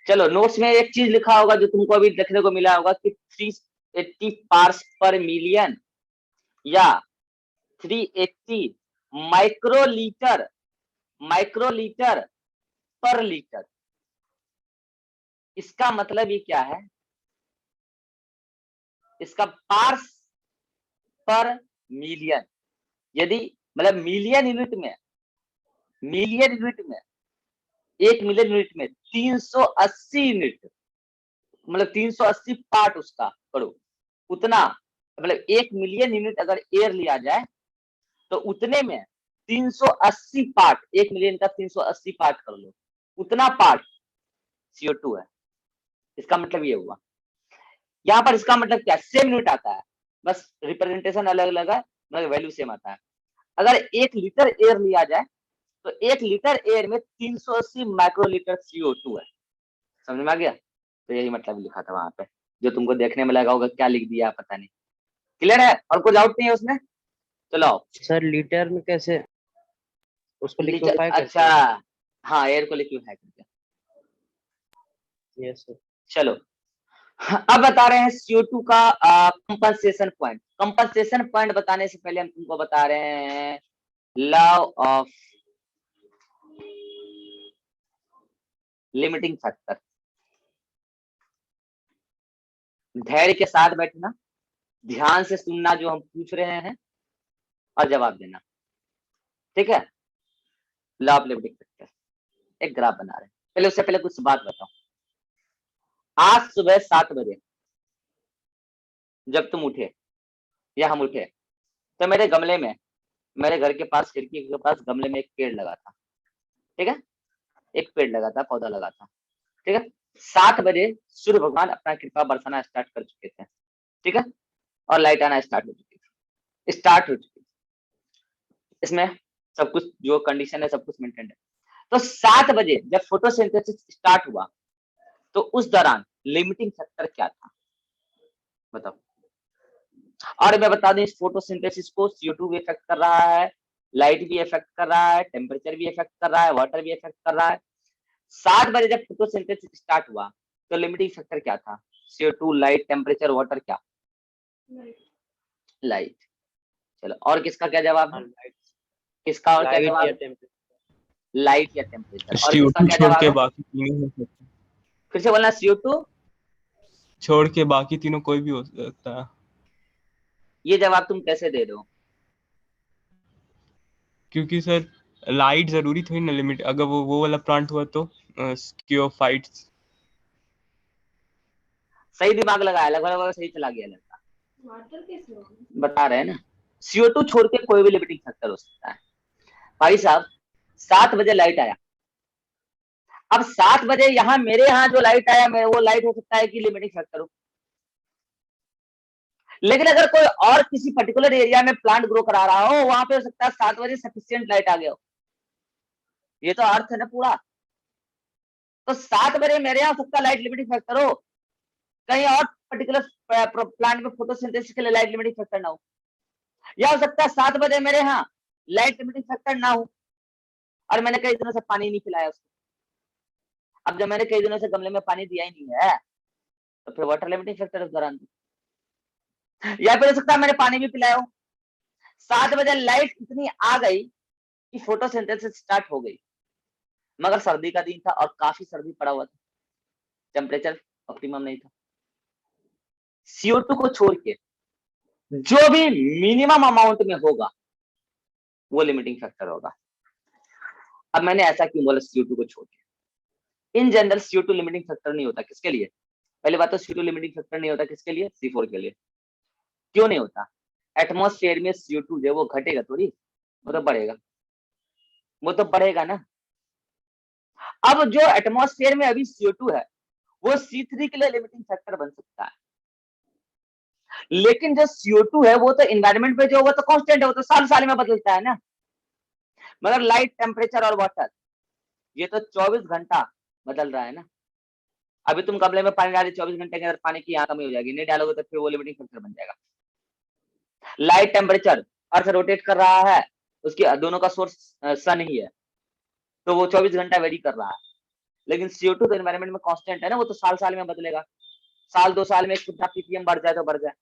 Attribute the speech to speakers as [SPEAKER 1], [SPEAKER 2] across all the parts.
[SPEAKER 1] चलो नोट्स में एक चीज लिखा होगा जो तुमको अभी देखने को मिला होगा कि 380 पार्ट्स पर मिलियन या 380 माइक्रोलीटर माइक्रोलीटर पर लीटर। इसका मतलब ये क्या है? इसका पार्ट्स पर मिलियन, यदि मतलब मिलियन यूनिट में, एक मिलियन यूनिट में 380 यूनिट, मतलब 380 पार्ट उसका करो, उतना मतलब 1 मिलियन यूनिट अगर एयर लिया जाए तो उतने में 380 पार्ट, 1 मिलियन का 380 पार्ट कर लो, उतना पार्ट CO2 है। इसका मतलब ये हुआ। यहाँ पर इसका मतलब क्या, सेम यूनिट आता है, बस रिप्रेजेंटेशन अलग अलग है, मगर वैल्यू सेम आता है। अगर 1 लीटर एयर लिया जाए तो 1 लीटर एयर में 380 माइक्रोलीटर CO2 है। समझ में आ गया? तो यही मतलब लिखा था वहां पे, जो तुमको देखने में लगा होगा क्या लिख दिया पता नहीं। क्लियर है? और कुछ डाउट नहीं है उसमें? चलो
[SPEAKER 2] सर लीटर में कैसे उसको लिक्विफाई
[SPEAKER 1] अच्छा,
[SPEAKER 2] करते हैं?
[SPEAKER 1] हाँ एयर को लिक्विफाई करते हैं।
[SPEAKER 2] Yes sir.
[SPEAKER 1] चलो अब बता रहे हैं CO2 का कंपनसेशन पॉइंट। कंपनसेशन पॉइंट बताने से पहले हम तुमको बता रहे हैं लॉ ऑफ लिमिटिंग फैक्टर। धैर्य के साथ बैठना, ध्यान से सुनना जो हम पूछ रहे हैं और जवाब देना, ठीक है? लॉ ऑफ लिमिटिंग फैक्टर, एक ग्राफ बना रहे हैं। पहले उससे पहले कुछ बात बताओ। आज सुबह 7 बजे जब तुम उठे या हम उठे तो मेरे गमले में, मेरे घर के पास, खिड़की के पास गमले में एक पेड़ लगा था, ठीक है? एक पेड़ लगा था, पौधा लगा था, ठीक है? 7 बजे सूर्य भगवान अपना कृपा बरसाना स्टार्ट कर चुके थे, ठीक है? और लाइट आना स्टार्ट हो चुकी थी। इसमें सब कुछ जो कंडीशन है सब कुछ मेंटेन है। तो 7 बजे जब फोटोसिंथेसिस स्टार्ट हुआ तो उस दौरान लिमिटिंग फैक्टर क्या था बताओ? और मैं बता दूं इस फोटोसिंथेसिस को CO2 भी इफेक्ट कर रहा है, लाइट भी इफेक्ट कर रहा है, टेम्परेचर भी इफेक्ट कर रहा है, वाटर भी इफेक्ट कर रहा है। 7 बजे जब फोटोसिंथेसिस स्टार्ट हुआ तो लिमिटिंग फैक्टर क्या था? CO2, लाइट, टेम्परेचर, वाटर, क्या? लाइट। चलो और किसका क्या जवाब है? किसका और क्या
[SPEAKER 2] लाइट
[SPEAKER 1] जवाब
[SPEAKER 2] या
[SPEAKER 1] है?
[SPEAKER 2] टेम्परेचर।
[SPEAKER 1] लाइट या टेम्परेचर। और किसका
[SPEAKER 3] CO2
[SPEAKER 1] क्या
[SPEAKER 3] छोड़
[SPEAKER 1] जवाब
[SPEAKER 3] के
[SPEAKER 1] है?
[SPEAKER 3] बाकी तीनों हो सकते हैं।
[SPEAKER 1] फिर से बोलना, CO2
[SPEAKER 3] छोड़ के बाकी तीनों कोई भी हो सकता है।
[SPEAKER 1] ये जवाब तुम कैसे दे रहे हो?
[SPEAKER 3] क्योंकि सर लाइट जरूरी थोड़ी ना लिमिट, अगर वो वाला प्लांट हुआ तो स्कियोफाइट्स।
[SPEAKER 1] सही दिमाग लगाया, लगभग सही चला गया लड़का। बता रहे हैं ना, CO2 छोड़ के कोई भी लिमिटिंग फैक्टर हो सकता है। भाई साहब 7 बजे लाइट आया, अब 7 बजे यहाँ मेरे यहाँ जो लाइट आया वो लाइट हो सकता है कि लिमिटिंग फैक्टर हो, लेकिन अगर कोई और किसी पर्टिकुलर एरिया में प्लांट ग्रो करा रहा हो वहां पे हो सकता है 7 बजे सफिशियंट लाइट आ गया हो। ये तो अर्थ है ना पूरा। तो 7 बजे मेरे यहाँ हो सकता है लाइट लिमिटिंग फैक्टर हो, कहीं और पर्टिकुलर प्लांट में फोटोसिंथेसिस के लिए लाइट लिमिटिंग फैक्टर ना हो, या हो सकता है 7 बजे मेरे यहाँ लाइट लिमिटिंग फैक्टर ना हो और मैंने कई दिनों से पानी नहीं पिलाया उसको। अब जब मैंने कई दिनों से गमले में पानी दिया ही नहीं है तो फिर वाटर लिमिटिंग फैक्टर उस दौरान, या फिर हो सकता है मैंने पानी भी पिलाया हो, 7 बजे लाइट इतनी आ गई कि फोटोसिंथेसिस स्टार्ट हो गई, मगर सर्दी का दिन था और काफी सर्दी पड़ा हुआ था, टेम्परेचर ऑप्टिमम नहीं था। CO2 को छोड़ के जो भी मिनिमम अमाउंट में होगा वो लिमिटिंग फैक्टर होगा। अब मैंने ऐसा क्यों बोला CO2 को छोड़ के? In general CO2 limiting factor नहीं होता किसके लिए? पहले बात तो CO2 लिमिटिंग फैक्टर नहीं होता किसके लिए? C4 के लिए। क्यों नहीं होता? एटमॉस्फेयर में CO2 जो वो घटेगा थोड़ी, वो तो बढ़ेगा, वो तो बढ़ेगा ना। अब जो एटमॉस्फेयर में अभी CO2 है वो C3 के लिए लिमिटिंग फैक्टर बन सकता है, लेकिन जो CO2 है वो तो एनवायरमेंट में जो वो तो कांस्टेंट है, वो तो साल साल में बदलता है ना। मगर लाइट, टेम्परेचर और वाटर ये तो 24 घंटा बदल रहा है ना। अभी तुम गमले में पानी डाले 24 घंटे के अंदर पानी की यहाँ कमी हो जाएगी, नहीं डालोगे तो फिर वो लिमिटिंग फैक्टर बन जाएगा। लाइट, टेम्परेचर, अर्थ रोटेट कर रहा है, उसकी दोनों का सोर्स सन ही है, तो वो 24 घंटा वेरी कर रहा है। लेकिन CO2 तो एनवायरमेंट में कांस्टेंट है ना, वो तो साल साल में बदलेगा, साल 2 साल में कितना ppm बढ़ जाए तो बढ़ जाए,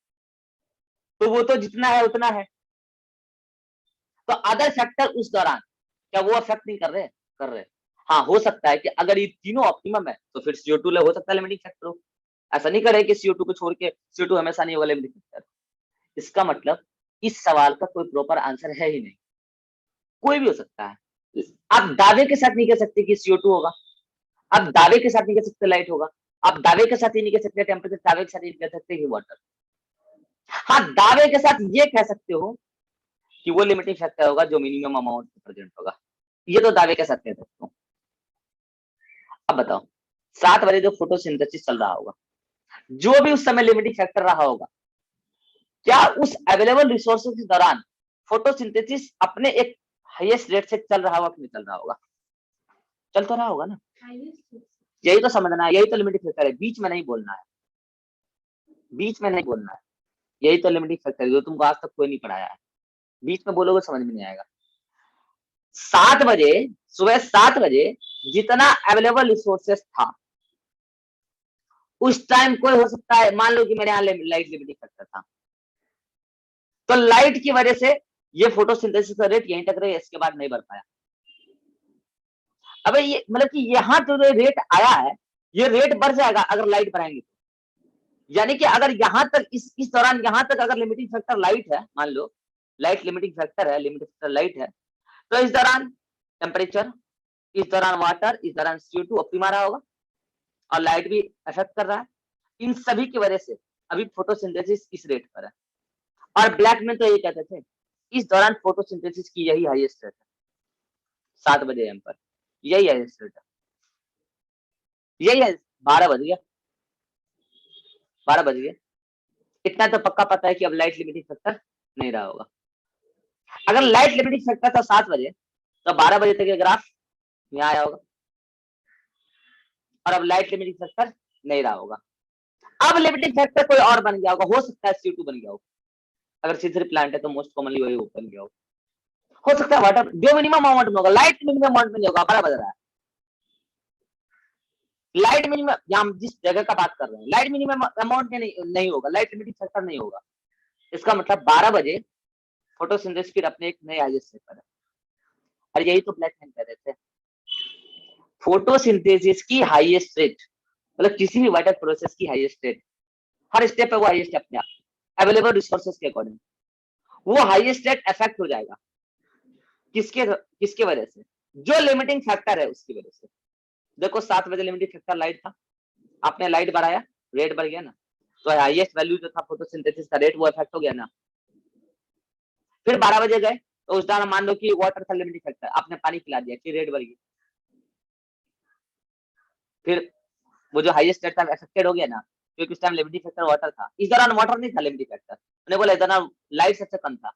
[SPEAKER 1] तो वो तो जितना है उतना है। तो अदर फैक्टर उस दौरान क्या वो अफेक्ट नहीं कर रहे? कर रहे। हाँ, हो सकता है कि अगर ये तीनों ऑप्टिमम है तो फिर CO2 ले हो सकता है लिमिटिंग फैक्टर हो। ऐसा नहीं करे कि CO2 को छोड़ के CO2 हमेशा नहीं होगा लिमिटिंग फैक्टर। इसका मतलब इस सवाल का कोई प्रॉपर आंसर है ही नहीं, कोई भी हो सकता है। आप दावे के साथ नहीं कह सकते कि CO2 होगा, आप दावे के साथ नहीं कह सकते लाइट होगा, आप दावे के साथ ही नहीं कह सकते टेम्परेचर, दावे के साथ ही नहीं कह सकते कि वाटर। हाँ, दावे के साथ ये कह सकते हो कि वो लिमिटिंग फैक्टर होगा जो मिनिमम अमाउंट प्रेजेंट होगा, ये तो दावे के साथ कह सकते हो। अब बताओ 7 बजे जो फोटोसिंथेसिस चल रहा होगा, जो भी उस समय लिमिटिंग फैक्टर रहा होगा, क्या उस अवेलेबल रिसोर्सेज के दौरान फोटोसिंथेसिस अपने एक हाईएस्ट रेट से चल रहा होगा कि नहीं चल रहा होगा? चल तो रहा होगा ना, यही तो समझना है, यही तो लिमिटिंग फैक्टर है, बीच में नहीं बोलना है, बीच में नहीं बोलना है, यही तो लिमिटिंग फैक्टर है जो तुमको आज तक कोई नहीं पढ़ाया है, बीच में बोलोगे समझ में नहीं आएगा। 7 बजे, सुबह 7 बजे जितना अवेलेबल रिसोर्सेस था उस टाइम कोई हो सकता है, मान लो कि मेरे यहाँ लाइट लिमिटिंग फैक्टर था, तो लाइट की वजह से ये फोटोसिंथेसिस का रेट यहीं तक रहे, इसके बाद नहीं बढ़ पाया। अबे ये मतलब कि यहाँ तो जो रेट आया है ये रेट बढ़ जाएगा अगर लाइट बढ़ाएंगे तो, यानी कि अगर यहाँ तक इस दौरान यहाँ तक अगर लिमिटिंग फैक्टर लाइट है, मान लो लाइट लिमिटिंग फैक्टर है, लिमिटिंग फैक्टर लाइट है, तो इस दौरान टेम्परेचर, इस दौरान वाटर, इस दौरान CO2 ऑप्टिमा रहा होगा और लाइट भी अफेक्ट कर रहा है। इन सभी की वजह से अभी फोटोसिंथेसिस इस रेट पर है। और ब्लैक में तो यही कहते थे इस दौरान फोटोसिंथेसिस की यही हाईएस्ट रेट है, 7 बजे एम पर यही हाईएस्ट रेट है, यही है। 12 बज गया, 12 बज गया, इतना तो पक्का पता है कि अब लाइट लिमिटिंग फैक्टर नहीं रहा होगा। अगर लाइट लिमिटिंग फैक्टर था 7 बजे तो 12 बजे तक ये ग्राफ यहाँ आया होगा, और अब लाइट लिमिटिंग फैक्टर नहीं रहा होगा। अब लिमिटिंग फैक्टर कोई और बन गया होगा, हो सकता है CO2 बन गया हो, अगर C3 प्लांट है तो मोस्ट कॉमनली वही बन गया हो सकता है वाटर जो मिनिमम अमाउंट में होगा, लाइट मिनिमम अमाउंट में नहीं होगा। 12 बज रहा है, लाइट मिनिमम, हम जिस जगह का बात कर रहे हैं लाइट मिनिमम अमाउंट में नहीं होगा, लाइट लिमिटिंग फैक्टर नहीं होगा। इसका मतलब 12 बजे फोटोसिंथेसिस फिर अपने एक नए हाईएस्ट रेट पर है, और यही तो ब्लैकमैन कह रहे थे, फोटोसिंथेसिस की हाईएस्ट रेट मतलब किसी भी वाइटल प्रोसेस की हाईएस्ट रेट, हर स्टेप पे वो हाईएस्ट अपने आप अवेलेबल रिसोर्सेज के अकॉर्डिंग, वो हाईएस्ट रेट अफेक्ट हो जाएगा किसके किसके वजह से? जो लिमिटिंग फैक्टर है उसकी वजह से। देखो 7 बजे लिमिटिंग फैक्टर लाइट था, आपने लाइट बढ़ाया, रेट बढ़ गया ना, तो हाईएस्ट वैल्यू जो था फोटोसिंथेसिस का रेट वो इफेक्ट हो गया ना। फिर 12 बजे गए तो उस दौरान मान लो कि वाटर था लिमिटिंग फैक्टर, आपने पानी पिला दिया, फिर रेट बढ़ गई, फिर वो जो हाईएस्ट रेट था अफेक्टेड हो गया ना, क्योंकि उस टाइम लिमिटिंग फैक्टर वाटर था, इस दौरान वाटर नहीं था लिमिटिंग फैक्टर, मैंने बोला इस दौरान लाइट सबसे कम था,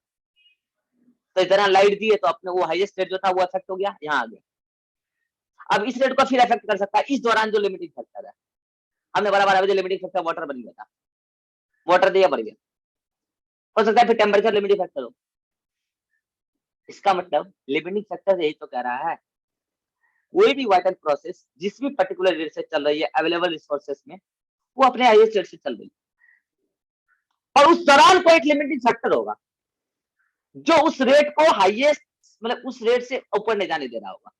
[SPEAKER 1] तो इस दौरान लाइट दी है तो अपने वो हाईएस्ट रेट जो था वो इफेक्ट हो गया, यहाँ आ गया। अब इस रेट को फिर इफेक्ट कर सकता है इस दौरान जो लिमिटिंग फैक्टर है, हमने 12 बजे लिमिटिंग फैक्टर वाटर बन गया था, वाटर दिया बढ़ गया, हो सकता है फिर टेम्परेचर लिमिटिंग फैक्टर हो। इसका मतलब लिमिटिंग फैक्टर यही तो कह रहा है कोई भी वाइटल प्रोसेस जिस भी पर्टिकुलर रेट से चल रही है अवेलेबल रिसोर्सेस में, वो अपने हाईएस्ट रेट से चल रही है, और उस दौरान कोई एक लिमिटिंग फैक्टर होगा जो उस रेट को हाईएस्ट मतलब उस रेट से ऊपर नहीं जाने दे रहा होगा।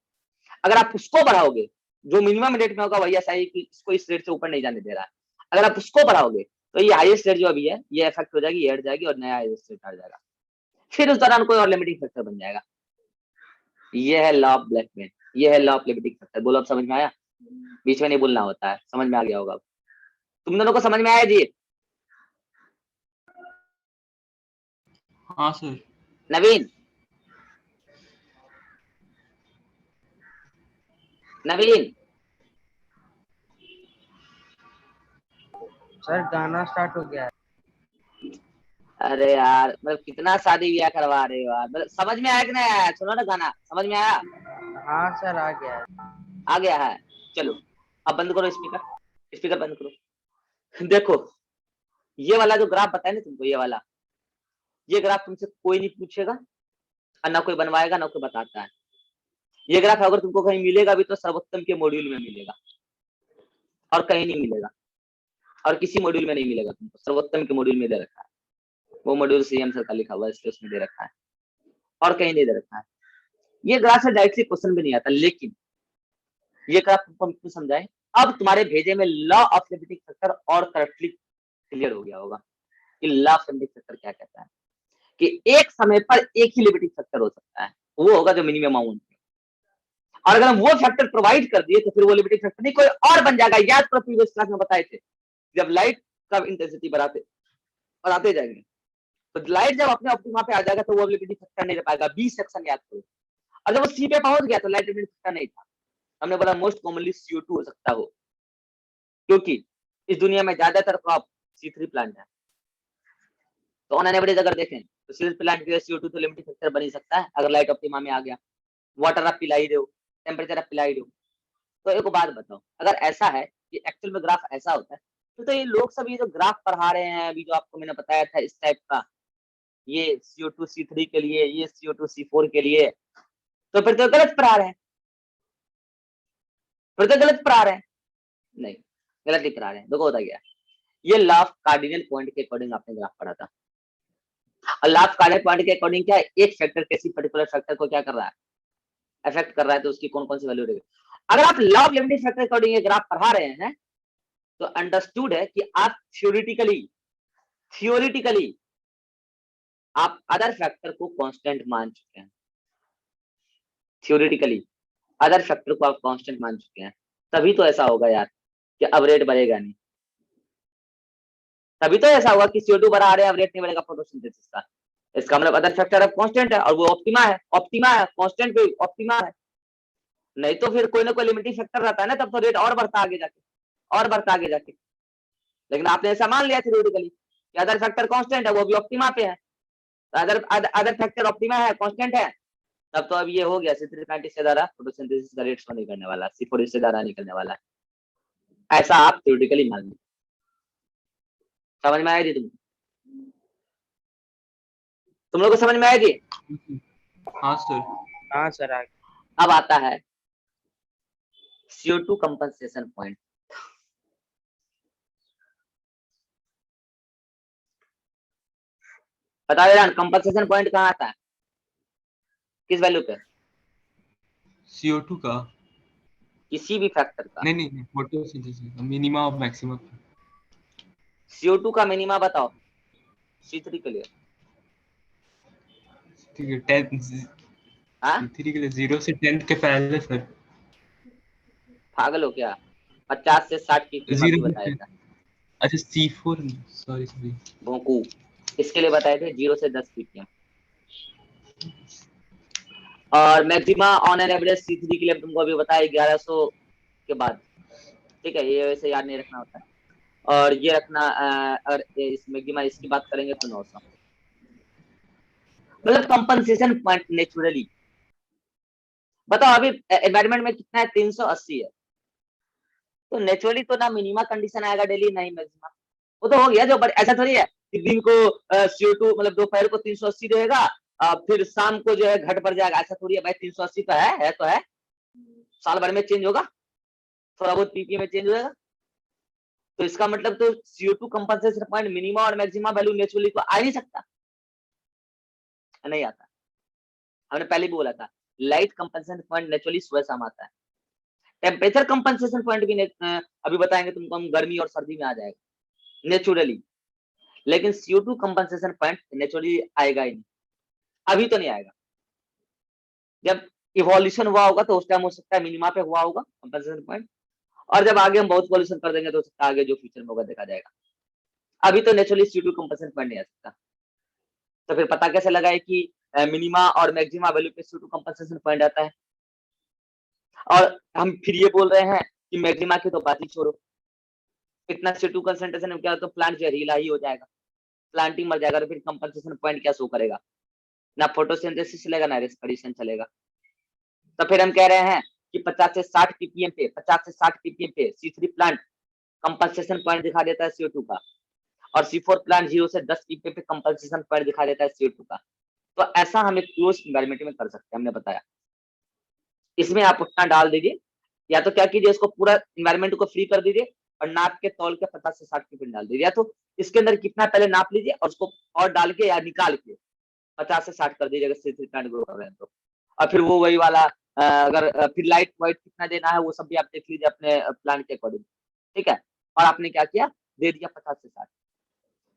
[SPEAKER 1] अगर आप उसको बढ़ाओगे, जो मिनिमम रेट में होगा वही ऐसा ही कि इसको इस रेट से ऊपर नहीं जाने दे रहा है, अगर आप उसको बढ़ाओगे तो ये हाईएस्ट रेट जो अभी है ये इफेक्ट हो जाएगी, ये हट जाएगी और नया हाईएस्ट रेट आ जाएगा, फिर उस दौरान कोई और लिमिटिंग फैक्टर बन जाएगा। ये है लॉ ऑफ ब्लैकमैन, ये है लॉ ऑफ लिमिटिंग फैक्टर। बोलो अब समझ में आया? बीच में नहीं बोलना होता है, समझ में आ गया होगा। तुम दोनों को समझ में आया जी?
[SPEAKER 3] हाँ सर।
[SPEAKER 1] नवीन, नवीन
[SPEAKER 2] सर गाना स्टार्ट हो गया है।
[SPEAKER 1] अरे यार मतलब कितना शादी ब्याह करवा रहे हो यार, मतलब समझ में आया कि नहीं आया? सुनो ना गाना, समझ में आया?
[SPEAKER 2] हाँ सर आ गया है।
[SPEAKER 1] आ गया है, चलो अब बंद करो स्पीकर, स्पीकर बंद करो। देखो ये वाला जो ग्राफ बताया ना तुमको, ये वाला, ये ग्राफ तुमसे कोई नहीं पूछेगा और ना कोई बनवाएगा ना कोई बताता है। ये ग्राफ अगर तुमको कहीं मिलेगा भी तो सर्वोत्तम के मॉड्यूल में मिलेगा, और कहीं नहीं मिलेगा, और किसी मॉड्यूल में नहीं मिलेगा तुमको। सर्वोत्तम के मॉड्यूल में दे रखा है, वो मॉड्यूल सीएम सर का लिखा हुआ है, इसलिए उसमें दे रखा है, और कहीं नहीं दे रखा है। ये ग्राफ से डायरेक्टली क्वेश्चन भी नहीं आता, लेकिन ये ग्राफ तुमको हम क्यों समझाएं, अब तुम्हारे भेजे में लॉ ऑफ लिमिटिंग फैक्टर और करेक्टली क्लियर हो गया होगा कि लॉ ऑफ लिमिटिंग फैक्टर क्या कहता है, कि एक समय पर एक ही लिमिटिंग फैक्टर हो सकता है, वो होगा जो मिनिमम अमाउंट, और अगर हम वो फैक्टर प्रोवाइड कर दिए तो फिर वो लिमिटिंग फैक्टर नहीं कोई और बन जाएगा। याद करो प्रीवियस क्लास में बताए थे, जब लाइट का इंटेंसिटी बढ़ाते जाएंगे तो लाइट जब अपने ऑप्टिमा पे आ जाएगा तो वो लिमिटिंग फैक्टर नहीं रह पाएगा। बी सेक्शन याद करो। और जब वो सी पे पहुंच गया तो लाइट लिमिटिंग फैक्टर नहीं था। हमने बोला मोस्ट कॉमनली CO2 हो सकता हो, क्योंकि इस दुनिया में ज्यादातर क्रॉप C3 प्लांट है। तो ऑन एन एवरेज अगर देखें तो C3 प्लांट के लिए CO2 तो लिमिटिंग फैक्टर बन ही सकता है अगर लाइट ऑप्टिमा में आ गया। वाटर आप पिला ही दो, टेम्परेचर आप पिला ही दो। तो एक बात बताओ, अगर ऐसा है कि एक्चुअल में ग्राफ ऐसा होता है तो ये लोग सब ये जो ग्राफ पढ़ा रहे हैं अभी जो आपको मैंने बताया था इस टाइप का, ये CO2 C3 के लिए, ये CO2 C4 के लिए, तो फिर तो गलत पढ़ा रहे हैं, फिर तो गलत पढ़ा रहे हैं। नहीं, गलत नहीं पढ़ा रहे हैं। देखो होता क्या, ये लॉ ऑफ कार्डिनल पॉइंट के अकॉर्डिंग आपने ग्राफ पढ़ा था। और लॉ ऑफ कार्डिनल पॉइंट के अकॉर्डिंग क्या है, एक फैक्टर किसी पर्टिकुलर फैक्टर को क्या कर रहा है, अफेक्ट कर रहा है, तो उसकी कौन कौन सी वैल्यू रहेगी। अगर आप लॉ ऑफ लिमिटिंग फैक्टर के अकॉर्डिंग ये ग्राफ पढ़ा रहे हैं तो अंडरस्टूड है कि आप थियोरिटिकली आप अदर फैक्टर को कांस्टेंट मान चुके हैं। थियोरिटिकली अदर फैक्टर को आप कांस्टेंट मान चुके हैं, तभी तो ऐसा होगा यार कि अब रेट बढ़ेगा नहीं। तभी तो ऐसा होगा कि CO2 बढ़ा रहे हैं, अब रेट नहीं बढ़ेगा फोटोसिंथेसिस का। इसका मतलब अदर फैक्टर अब कांस्टेंट है और वो ऑप्टिमा है कांस्टेंट पे ऑप्टिमा है। नहीं तो फिर कोई ना कोई लिमिटिंग फैक्टर रहता है ना, तब तो रेट और बढ़ता आगे जाके। लेकिन आपने ऐसा मान लिया थियोरेटिकली कि अदर फैक्टर कांस्टेंट है, वो भी ऑप्टिमा पे है। अदर फैक्टर ऑप्टिमा है, कांस्टेंट है, तब तो अब ये हो गया C3 प्लांट इससे ज्यादा फोटोसिंथेसिस का रेट शो नहीं करने वाला, C4 इससे ज्यादा निकलने वाला है। ऐसा आप थियोरेटिकली मान लीजिए। समझ में आएगी तुम लोग को समझ में आएगी?
[SPEAKER 3] हाँ सर।
[SPEAKER 2] हाँ सर आगे।
[SPEAKER 1] अब आता है CO2 कंपनसेशन पॉइंट। बताओ यार, कंपनसेशन पॉइंट कहाँ आता है, किस वैल्यू पे?
[SPEAKER 3] CO2 का
[SPEAKER 1] किसी भी फैक्टर का।
[SPEAKER 3] नहीं फोटोसिंथेसिस मिनिमा और मैक्सिमम।
[SPEAKER 1] CO2 का मिनिमा बताओ C3 के लिए।
[SPEAKER 3] ठीक है 10
[SPEAKER 1] हाँ
[SPEAKER 3] C3 के लिए 0 से 10 के पहले सर।
[SPEAKER 1] पागल हो क्या? 50 से 60 ppm अभी
[SPEAKER 3] 0 से
[SPEAKER 1] बताया
[SPEAKER 3] 10।
[SPEAKER 1] था।
[SPEAKER 3] अच्छा C4 सॉरी
[SPEAKER 1] भोंकू, इसके लिए बताए थे 0 से 10 ppm। और maxima on an average C3 के लिए तुमको अभी बताया 1100 के बाद। ठीक है, ये वैसे याद नहीं रखना होता है। और ये रखना अगर इस मैक्सिमा इसकी बात करेंगे तो 900। मतलब कंपनसेशन पॉइंट नेचुरली बताओ अभी एनवायरमेंट में कितना है, 380 है। तो नेचुरली तो ना मिनिमा कंडीशन आएगा डेली, नहीं मैक्सिमा। वो तो हो गया जो, ऐसा थोड़ी है कि दिन को CO2 मतलब दोपहर को 380 रहेगा, फिर शाम को जो है घट बढ़ जाएगा, ऐसा थोड़ी है भाई। 380 तो है तो है, साल भर में चेंज होगा, थोड़ा बहुत ppm में चेंज होगा। तो इसका मतलब तो CO2 कंपनसेशन पॉइंट मिनिमा और मैक्सिमा वैल्यू नेचुरली तो आ नहीं सकता, नहीं आता। हमने पहले भी बोला था लाइट कंपनसेशन पॉइंट नेचुरली सुबह शाम आता है। टेम्परेचर कंपनसेशन पॉइंट भी अभी बताएंगे तुमको हम, गर्मी और सर्दी में आ जाएगा नेचुरली। लेकिन CO2 कंपनसेशन पॉइंट नेचुरली आएगा ही नहीं, अभी तो नहीं आएगा। जब इवोल्यूशन हुआ होगा तो उस टाइम हो सकता है मिनिमा पे हुआ होगा कंपनसेशन पॉइंट, और जब आगे हम बहुत पॉल्यूशन कर देंगे तो हो सकता है आगे जो फ्यूचर में होगा देखा जाएगा। अभी तो नेचुरली CO2 कंपनसेशन पॉइंट नहीं आ सकता। तो फिर पता कैसे लगाए कि मिनिमा और मैक्सिमा वैल्यू पे CO2 कंपनसेशन पॉइंट आता है? और हम फिर ये बोल रहे हैं कि मैक्सिमा की तो बात ही छोड़ो, इतना CO2 कंसंट्रेशन में क्या तो प्लांट जहरीला ही हो जाएगा, प्लांटिंग मर जाएगा। तो फिर कंपनसेशन पॉइंट क्या शो करेगा? ना फोटोसिंथेसिस चलेगा ना रेस्पिरेशन चलेगा। तो फिर हम कह रहे हैं कि 50 से 60 ppm पे C3 प्लांट कंपनसेशन पॉइंट दिखा देता है CO2 का, और C4 प्लांट 0 से 10 ppm पे कंपनसेशन पॉइंट दिखा देता है CO2 का। तो ऐसा हम एक क्लोज एनवायरनमेंट में कर सकते हैं, हमने बताया। इसमें आप उतना डाल दीजिए, या तो क्या कीजिए, इसको पूरा इन्वायरमेंट को फ्री कर दीजिए और नाप के तौल के 50 से 60 ppm डाल दीजिए, या तो इसके अंदर कितना पहले नाप लीजिए और उसको और डाल के या निकाल के 50 से 60 कर दीजिए अगर C3 प्लांट ग्रो कर रहे हैं तो। और फिर वो वही वाला अगर फिर लाइट वाइट कितना देना है वो सब भी आप देख लीजिए अपने प्लांट के अकॉर्डिंग, ठीक है। और आपने क्या किया, दे दिया 50 से 60।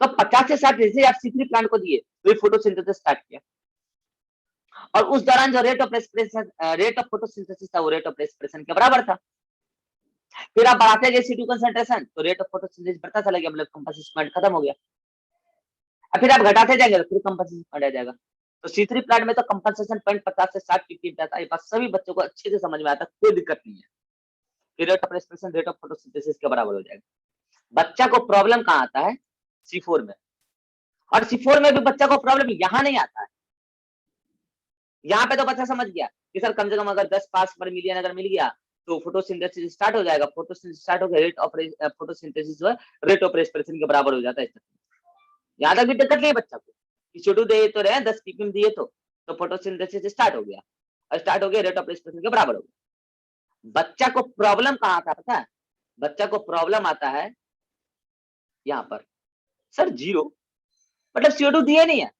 [SPEAKER 1] तो 50 से 60 जैसे आप C3 प्लांट को दिए तो ये फोटोसिंथेसिस स्टार्ट किया, और उस दौरान जो रेट ऑफ फोटोसिंथेसिस था वो रेट ऑफ रेस्पिरेशन के बराबर था। फिर आप बढ़ाते गए C2 कंसंट्रेशन तो रेट ऑफ फोटोसिंथेसिस बढ़ता चला गया, मतलब कंपनसेशन पॉइंट खत्म हो गया। और फिर आप घटाते जाएंगे तो फिर कंपनसेशन पॉइंट आ जाएगा। तो C3 प्लांट में तो कंपनसेशन पॉइंट 50 से 60 ppm आता है। ये बात सभी बच्चों को अच्छे से समझ में आता है, कोई दिक्कत नहीं है। Rate of respiration rate of photosynthesis के बराबर हो जाएगा। बच्चा को प्रॉब्लम कहाँ आता है, C4 में, और C4 में भी बच्चा को प्रॉब्लम यहाँ नहीं आता है। यहाँ पे तो बच्चा समझ गया कि सर कम से कम अगर 10 पास पर मिलियन अगर मिल गया तो फोटोसिंथेसिस स्टार्ट हो जाएगा, फोटोसिंथेसिस स्टार्ट हो गया, रेट ऑफ फोटोसिंथेसिस जो है रेट ऑफ रेस्पिरेशन के बराबर हो जाता है। यहाँ तक भी दिक्कत नहीं है बच्चा को, CO2 दे तो रहे 10 ppm दिए तो फोटोसिंथेसिस स्टार्ट हो गया, और स्टार्ट हो गया रेट ऑफ रेस्पिरेशन के बराबर हो गया। बच्चा को प्रॉब्लम कहाँ आता है पता है, बच्चा को प्रॉब्लम आता है यहाँ पर, सर 0 मतलब CO2 दिए नहीं है,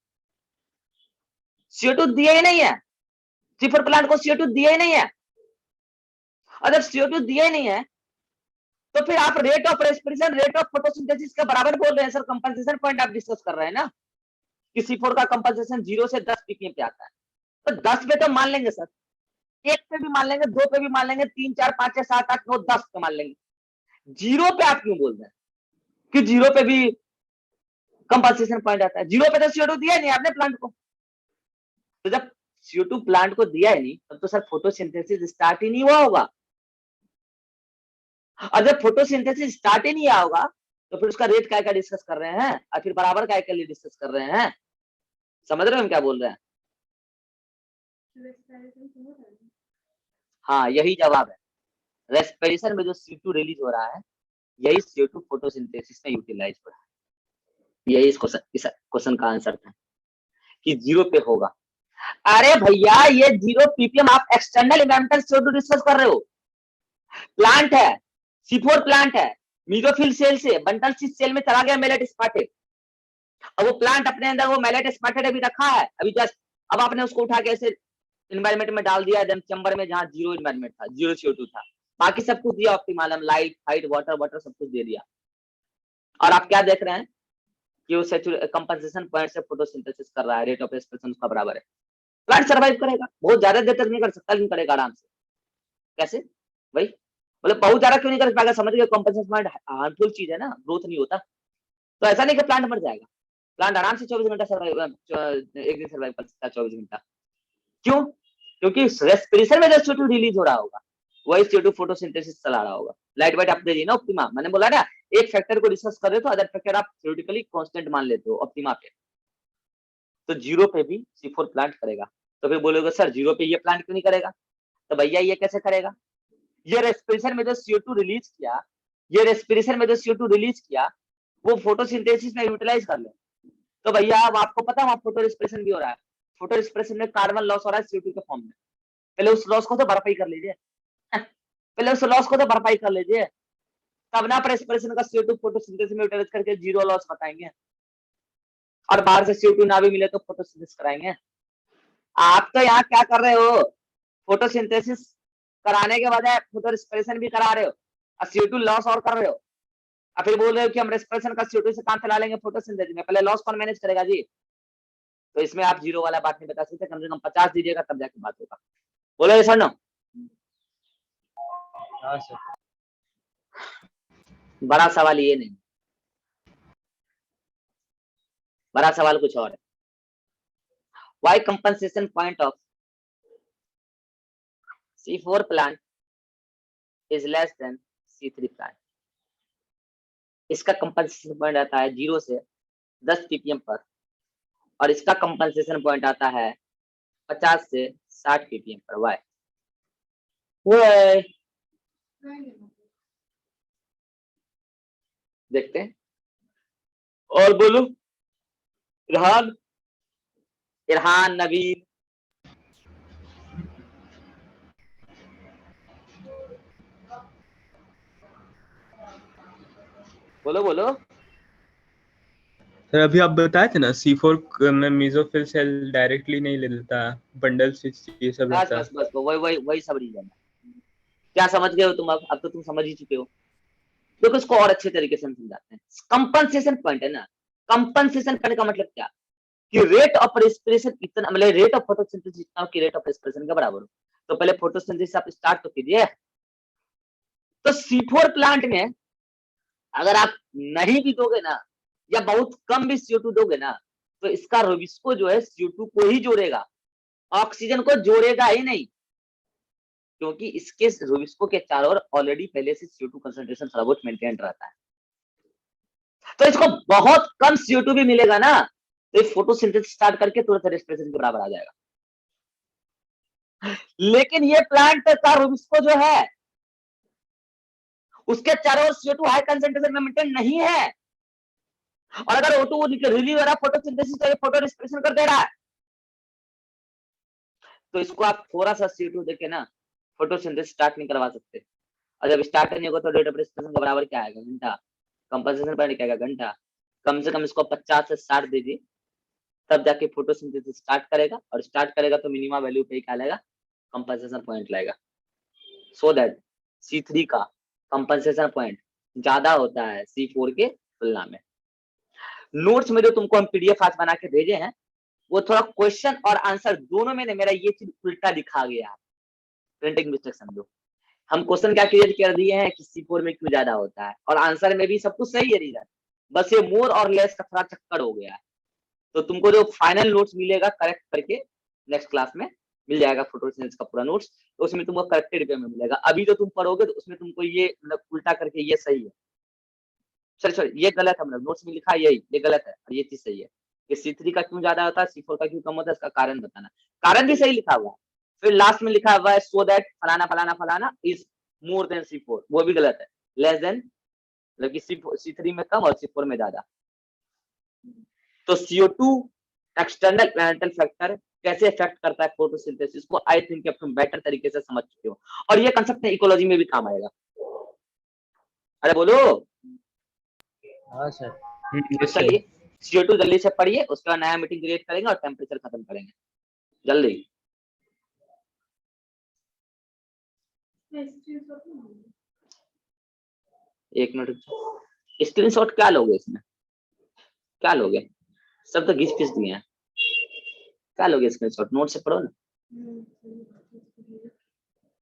[SPEAKER 1] CO2 दिए ही नहीं है, C4 प्लांट को CO2 दिए ही नहीं है। और जब CO2 दिए ही नहीं है तो फिर आप rate of respiration rate of photosynthesis के बराबर बोल रहे हैं। सर कंपनसेशन पॉइंट आप डिस्कस कर रहे हैं ना, कि C4 का कंपनसेशन 0 से 10 ppm पे आता है, तो 10 पे तो मान लेंगे सर, 1 पे भी मान लेंगे, 2 पे भी मान लेंगे, 3 4 5 6 7 8 9 10 पे मान लेंगे। 0 पे आप क्यों बोल रहे हैं कि 0 पे भी कंपनसेशन पॉइंट आता है? 0 पे तो CO2 दिया नहीं आपने प्लांट को, तो जब CO2 प्लांट को दिया ही नहीं तब तो सर फोटोसिंथेसिस स्टार्ट ही नहीं हुआ होगा, और जब फोटोसिंथेसिस स्टार्ट ही नहीं हुआ होगा तो फिर उसका रेट क्या क्या डिस्कस कर रहे हैं, और फिर बराबर क्या के लिए डिस्कस कर रहे हैं? समझ रहे हो हम क्या बोल रहे हैं? हाँ यही जवाब है। रेस्पिरेशन में जो CO2 रिलीज हो रहा है यही CO2 फोटोसिंथेसिस में यूटिलाइज हो रहा है। यही इस क्वेश्चन का आंसर था कि 0 पे होगा। अरे भैया ये 0 ppm आप एक्सटर्नल इन्वायरमेंटल CO2 डिस्कस कर रहे हो, प्लांट है, C4 प्लांट है, मीजोफिल सेल से बंटल सेल में चला गया मेलेट स्पार्टेट, अब वो प्लांट अपने अंदर वो मेलेट स्पार्टेट अभी रखा है अभी जस्ट, अब आपने उसको उठा के ऐसे इन्वायरमेंट में डाल दिया एकदम चैम्बर में जहां 0 इन्वायरमेंट था, 0 CO2 था, बाकी सब कुछ दिया optimal, light height water water सब कुछ दे दिया, और आप क्या देख रहे हैं कि वो कंपनसेशन पॉइंट से फोटोसिंथेसिस कर रहा है, रेट ऑफ रेस्पिरेशन उसका बराबर है। प्लांट सर्वाइव करेगा, बहुत ज्यादा देर तक नहीं कर सकता लेकिन करेगा आराम से। कैसे भाई, मतलब बहुत ज्यादा क्यों नहीं कर पाएगा, समझ गए? कंपनसेशन पॉइंट हार्मफुल चीज है ना, ग्रोथ नहीं होता, तो ऐसा नहीं कि प्लांट मर जाएगा, प्लांट आराम से 24 घंटा सर्वाइव, एक दिन सर्वाइव कर सकता है 24 घंटा। क्यों? क्योंकि रेस्पिरेशन में जो CO2 रिलीज हो रहा होगा वही CO2 फोटोसिंथेसिस चला रहा होगा। लाइट वाइट आपने दी ना ऑप्टिमा, मैंने बोला ना एक फैक्टर को डिस्कस कर रहे हो तो अदर फैक्टर आप थ्योरेटिकली कांस्टेंट मान लेते हो ऑप्टिमा पे, तो 0 पे भी C4 प्लांट करेगा। तो फिर बोलोगे सर 0 पे ये प्लांट क्यों नहीं करेगा, तो भैया ये कैसे करेगा, ये रेस्पिरेशन में जो CO2 रिलीज किया, ये रेस्पिरेशन में जो CO2 रिलीज किया वो फोटोसिंथेसिस में यूटिलाइज कर ले, तो भैया अब आपको पता है वहां फोटो रेस्पिरेशन भी हो रहा है, फोटो रेस्पिरेशन में कार्बन लॉस हो रहा है CO2 के फॉर्म में, पहले उस लॉस को तो भरपाई कर लीजिए पहले उस लॉस को तो भरपाई कर लीजिए, तब ना रेस्पिरेशन का CO2 फोटोसिंथेसिस में यूटिलाइज करके 0 लॉस बताएंगे, और बाहर से CO2 ना भी मिले तो फोटोसिंथेसिस कराएंगे। आप तो यहाँ क्या कर रहे हो, फोटोसिंथेसिस कराने के बजाय फोटो रेस्पिरेशन भी करा रहे हो और CO2 लॉस और कर रहे हो, और फिर बोल रहे हो कि हम रेस्पिरेशन का CO2 से काम चला लेंगे फोटोसिंथेसिस में, पहले लॉस कौन मैनेज करेगा जी? तो इसमें आप 0 वाला बात नहीं बता सकते, कम से कम 50 दीजिएगा तब जाके बात होगा। बोलो सर नो,
[SPEAKER 2] हाँ सर।
[SPEAKER 1] बड़ा सवाल ये नहीं, बड़ा सवाल कुछ और है। Why compensation point of C4 plant is less than C3 plant? इसका कंपनसेशन पॉइंट आता है 0 से 10 ppm पर, और इसका कंपनसेशन पॉइंट आता है 50 से 60 ppm पर। वाई? देखते हैं, और बोलो इरहान, इरहान नवीन, बोलो बोलो।
[SPEAKER 3] सर अभी आप बताए थे ना C4 में मेसोफिल सेल डायरेक्टली नहीं ले लेता, बंडल स्विच ये सब
[SPEAKER 1] बस
[SPEAKER 3] रहता।
[SPEAKER 1] बस बस वही वही वही सब रीजन है। क्या समझ गए हो तुम? अब तो तुम समझ ही चुके हो। देखो इसको और अच्छे तरीके से हम समझाते हैं। कंपनसेशन पॉइंट है ना, कंपनसेशन पॉइंट का मतलब क्या कि रेट ऑफ रेस्पिरेशन इतना, मतलब रेट ऑफ फोटोसिंथेसिस इतना हो कि रेट ऑफ रेस्पिरेशन के बराबर हो। तो पहले फोटोसिंथेसिस आप स्टार्ट तो कीजिए। तो C4 प्लांट में अगर आप नहीं भी दोगे ना, या बहुत कम भी CO2 दोगे ना, तो इसका रोबिस्को जो है CO2 को ही जोड़ेगा, ऑक्सीजन को जोड़ेगा ही नहीं, क्योंकि इसके रोबिस्को के चारों ओर ऑलरेडी पहले से CO2 कंसंट्रेशन थोड़ा बहुत मेंटेन रहता है। तो इसको बहुत कम CO2 भी मिलेगा ना, तो ये फोटोसिंथेसिस स्टार्ट करके तुरंत रेस्पिरेशन के बराबर आ जाएगा। लेकिन ये प्लांट का रोबिस्को जो है उसके चारों ओर CO2 हाई कंसंट्रेशन में मेंटेन नहीं है, और अगर O2 रिलीज हो रहा है फोटोसिंथेसिस, तो ये फोटो रेस्पिरेशन कर दे रहा है। तो इसको आप थोड़ा सा CO2 देके ना फोटोसिंथेसिस स्टार्ट नहीं करवा सकते। और जब स्टार्ट नहीं होगा तो रेट ऑफ रेस्पिरेशन के बराबर क्या आएगा? घंटा। कंपनसेशन पॉइंट क्या आएगा? घंटा। कम से कम इसको 50 से 60 दीजिए, तब जाके फोटोसिंथेसिस स्टार्ट करेगा, और स्टार्ट करेगा तो मिनिमम वैल्यू पे क्या लाएगा? कंपनसेशन पॉइंट लाएगा। सो दैट C3 का कंपनसेशन पॉइंट ज्यादा होता है C4 के तुलना में। नोट्स में जो तुमको हम PDF आज बना के भेजे हैं, वो थोड़ा क्वेश्चन और आंसर दोनों में मेरा ये चीज उल्टा लिखा गया है, प्रिंटिंग मिस्टेक समझो। हम क्वेश्चन क्या क्रिएट कर दिए हैं कि C4 में क्यों ज्यादा होता है, और आंसर में भी सब कुछ सही है रीजन, बस ये मोर और लेस का थोड़ा चक्कर हो गया है। तो तुमको जो फाइनल नोट्स मिलेगा करेक्ट करके नेक्स्ट क्लास में मिल जाएगा, फोटोसिंथेसिस का पूरा नोट्स, तो उसमें तुमको करेक्टेड वे में मिलेगा। अभी जो तुम पढ़ोगे तो उसमें तुमको ये मतलब उल्टा करके ये सही है, सॉरी ये गलत है, मतलब नोट्स में लिखा है यही, ये गलत है और ये चीज सही है। कि C3 का क्यों ज्यादा होता है, C4 का क्यों कम होता है, इसका कारण बताना। कारण भी सही लिखा हुआ है, फिर लास्ट में लिखा हुआ है सो दैट फलाना फलाना फलाना इज मोर देन C4, वो भी गलत है। लेस देन मतलब कि C3 में कम और C4 में ज्यादा। तो CO2 एक्सटर्नल प्लैनेटल फैक्टर कैसे इफेक्ट करता है फोटोसिंथेसिस को, आई थिंक तुम बेटर तरीके से समझ चुके हो, और ये कंसेप्ट इकोलॉजी में भी काम आएगा। अरे बोलो।
[SPEAKER 2] हाँ सर।
[SPEAKER 1] तो
[SPEAKER 3] yes sir।
[SPEAKER 1] चलिए CO2 जल्दी से पढ़िए, उसके बाद नया मीटिंग क्रिएट करेंगे और टेम्परेचर खत्म करेंगे जल्दी। एक मिनट, स्क्रीनशॉट क्या लोगे इसमें? क्या लोगे? सब तो घिस पिस दिए हैं। क्या लोगे स्क्रीनशॉट? नोट से पढ़ो ना।